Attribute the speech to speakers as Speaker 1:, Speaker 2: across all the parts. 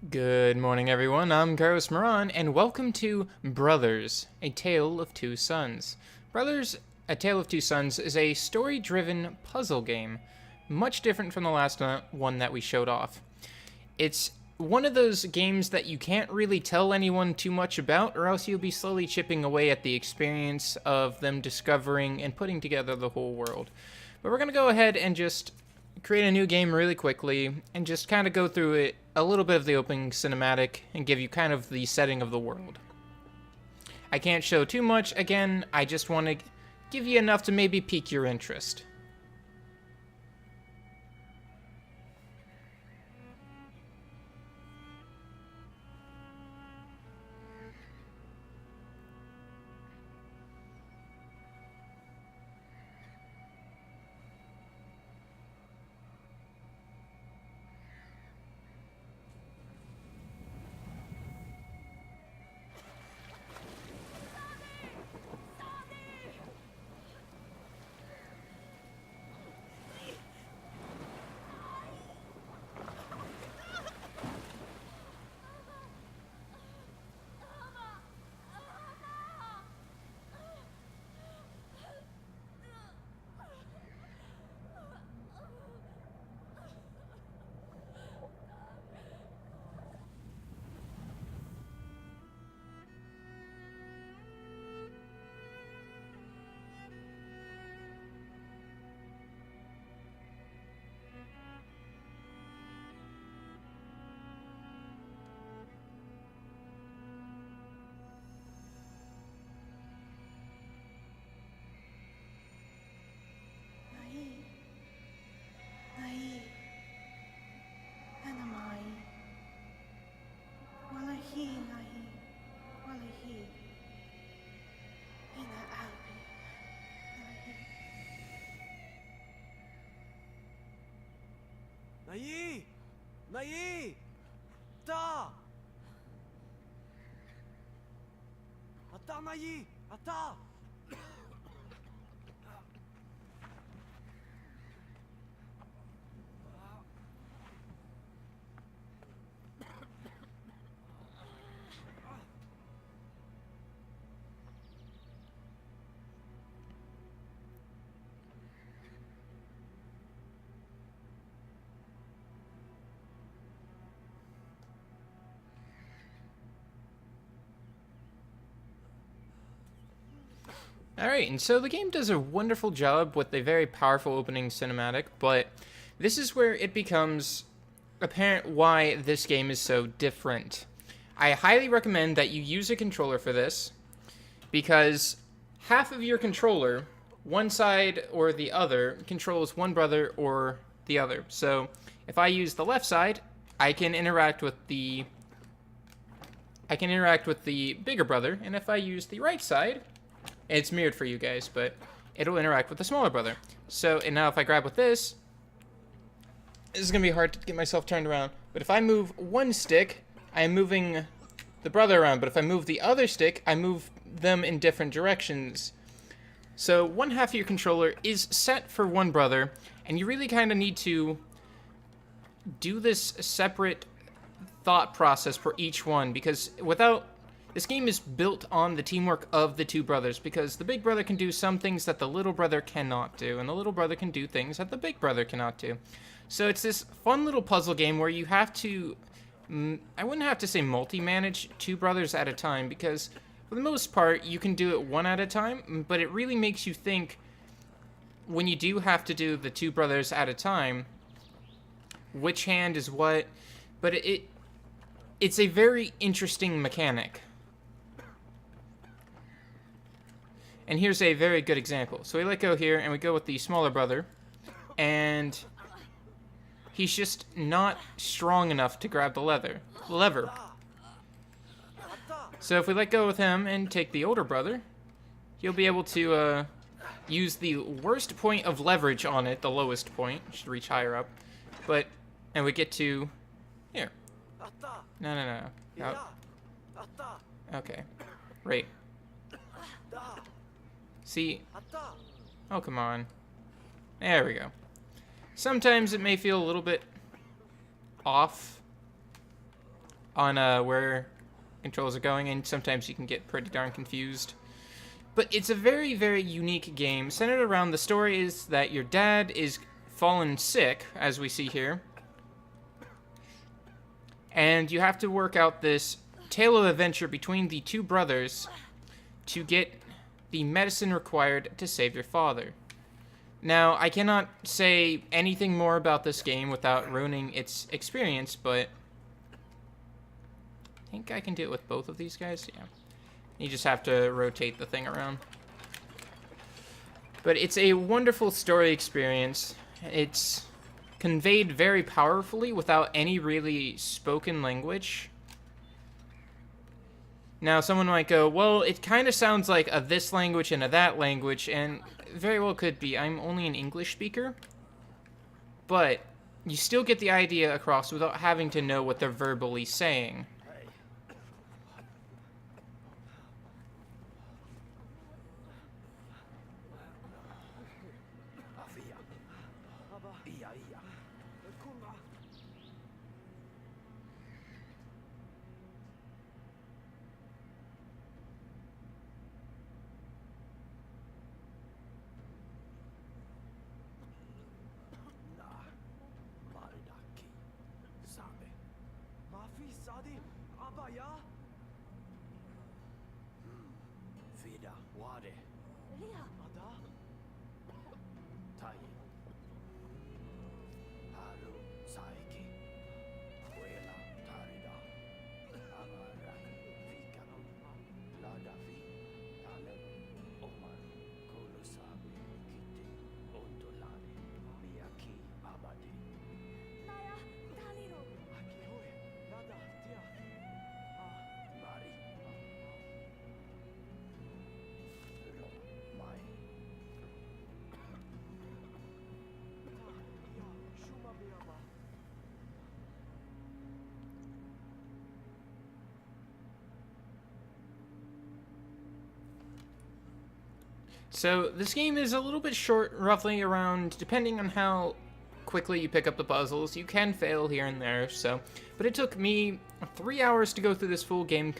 Speaker 1: Good morning, everyone. I'm Curos Mirran, and welcome to Brothers, A Tale of Two Sons. Brothers, A Tale of Two Sons is a story-driven puzzle game, much different from the last one that we showed off. It's one of those games that you can't really tell anyone too much about, or else you'll be slowly chipping away at the experience of them discovering and putting together the whole world. But we're going to go ahead and just create a new game really quickly and just kind of go through it, a little bit of the opening cinematic, and give you kind of the setting of the world. I can't show too much. Again, I just want to give you enough to maybe pique your interest.
Speaker 2: Nai, ana mai. Walahi, nai, walahi. Ina albi, walahi.
Speaker 3: Nai! Nai! Ata! Ata, Nai! Ata!
Speaker 1: Alright, and so the game does a wonderful job with a very powerful opening cinematic, but this is where it becomes apparent why this game is so different. I highly recommend that you use a controller for this, because half of your controller, one side or the other, controls one brother or the other. So if I use the left side, I can interact with the bigger brother, and if I use the right side, it's mirrored for you guys, but it'll interact with the smaller brother. So, and now if I grab with this is going to be hard to get myself turned around. But if I move one stick, I am moving the brother around. But if I move the other stick, I move them in different directions. So one half of your controller is set for one brother, and you really kind of need to do this separate thought process for each one, because without... This game is built on the teamwork of the two brothers, because the big brother can do some things that the little brother cannot do, and the little brother can do things that the big brother cannot do. So it's this fun little puzzle game where you have to... I wouldn't have to say multi-manage two brothers at a time, because for the most part, you can do it one at a time, but it really makes you think when you do have to do the two brothers at a time, which hand is what, but it's a very interesting mechanic. And here's a very good example. So we let go here, and we go with the smaller brother, and he's just not strong enough to grab the lever. So if we let go with him and take the older brother, he'll be able to use the worst point of leverage on it, the lowest point. Should reach higher up. And we get to here. No. Okay. Right. See? Oh, come on. There we go. Sometimes it may feel a little bit off, on where controls are going, and sometimes you can get pretty darn confused. But it's a very, very unique game, centered around the story is that your dad is fallen sick, as we see here, and you have to work out this tale of adventure between the two brothers to get the medicine required to save your father. Now, I cannot say anything more about this game without ruining its experience, but I think I can do it with both of these guys. Yeah. You just have to rotate the thing around. But it's a wonderful story experience. It's conveyed very powerfully without any really spoken language. Now, someone might go, well, it kind of sounds like a this language and a that language, and very well could be. I'm only an English speaker. But you still get the idea across without having to know what they're verbally saying.
Speaker 3: Mafi Sadi Abaya Vida Wade Ada Tai Haru Saiki Wela Tarida Amarak Vika Ladavi Tale Omar Kolosabe Kite Ontolane Miyaki Abadi Akihoe Lada Tia Mari Ro Mai Ta Ia Shuma Beaba
Speaker 1: So, this game is a little bit short, roughly around, depending on how quickly you pick up the puzzles. You can fail here and there, so. But it took me 3 hours to go through this full game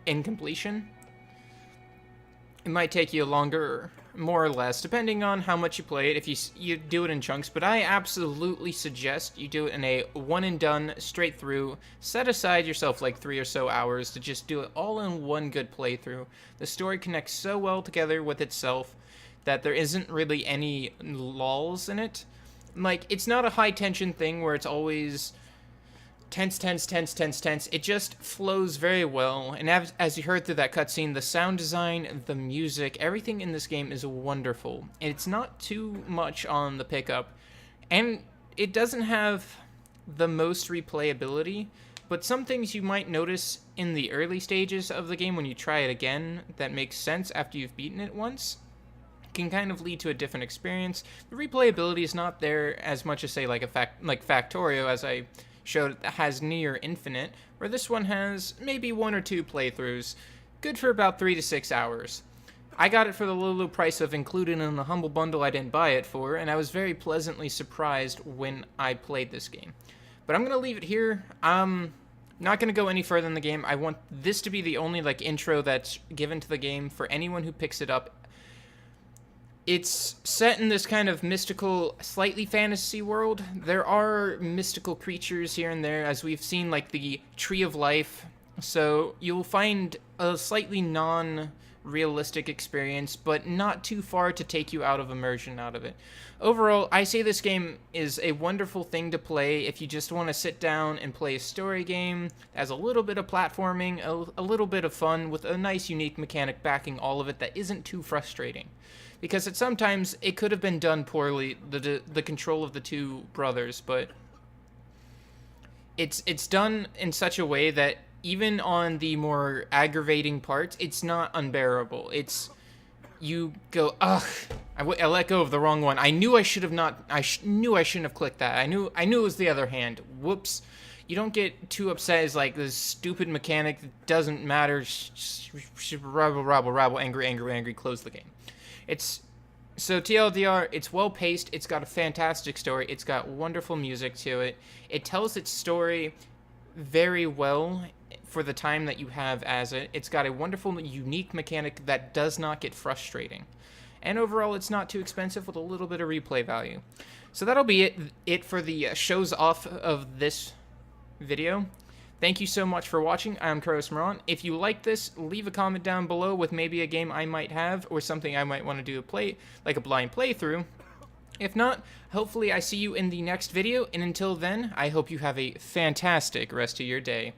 Speaker 1: in completion. It might take you longer, more or less, depending on how much you play it, if you do it in chunks, but I absolutely suggest you do it in a one and done, straight through. Set aside yourself like 3 or so hours to just do it all in one good playthrough. The story connects so well together with itself that there isn't really any lulls in it. Like, it's not a high tension thing where it's always tense, tense, tense, tense, tense. It just flows very well, and as you heard through that cutscene, the sound design, the music, everything in this game is wonderful. And it's not too much on the pickup, and it doesn't have the most replayability, but some things you might notice in the early stages of the game when you try it again that makes sense after you've beaten it once can kind of lead to a different experience. The replayability is not there as much as, say, like Factorio, as I showed, that has near infinite, where this one has maybe 1 or 2 playthroughs, good for about 3 to 6 hours. I got it for the low price of included in the humble bundle I didn't buy it for, and I was very pleasantly surprised when I played this game. But I'm going to leave it here. I'm not going to go any further in the game. I want this to be the only intro that's given to the game for anyone who picks it up. It's set in this kind of mystical, slightly fantasy world. There are mystical creatures here and there, as we've seen, like the Tree of Life. So you'll find a slightly non-realistic experience, but not too far to take you out of immersion out of it. Overall, I say this game is a wonderful thing to play if you just want to sit down and play a story game that has a little bit of platforming, a little bit of fun, with a nice, unique mechanic backing all of it that isn't too frustrating. Because sometimes it could have been done poorly, the control of the two brothers, but it's done in such a way that even on the more aggravating parts, it's not unbearable. You go, ugh, I let go of the wrong one. I knew I should have not. Knew I shouldn't have clicked that. I knew it was the other hand. Whoops. You don't get too upset as like this stupid mechanic that doesn't matter. Rabble, angry. Close the game. So TLDR, it's well paced, it's got a fantastic story, it's got wonderful music to it, it tells its story very well for the time that you have as it. It's got a wonderful, unique mechanic that does not get frustrating. And overall, it's not too expensive with a little bit of replay value. So that'll be it for the shows off of this video. Thank you so much for watching. I'm Curos Mirran. If you like this, leave a comment down below with maybe a game I might have or something I might want to do like a blind playthrough. If not, hopefully I see you in the next video, and until then, I hope you have a fantastic rest of your day.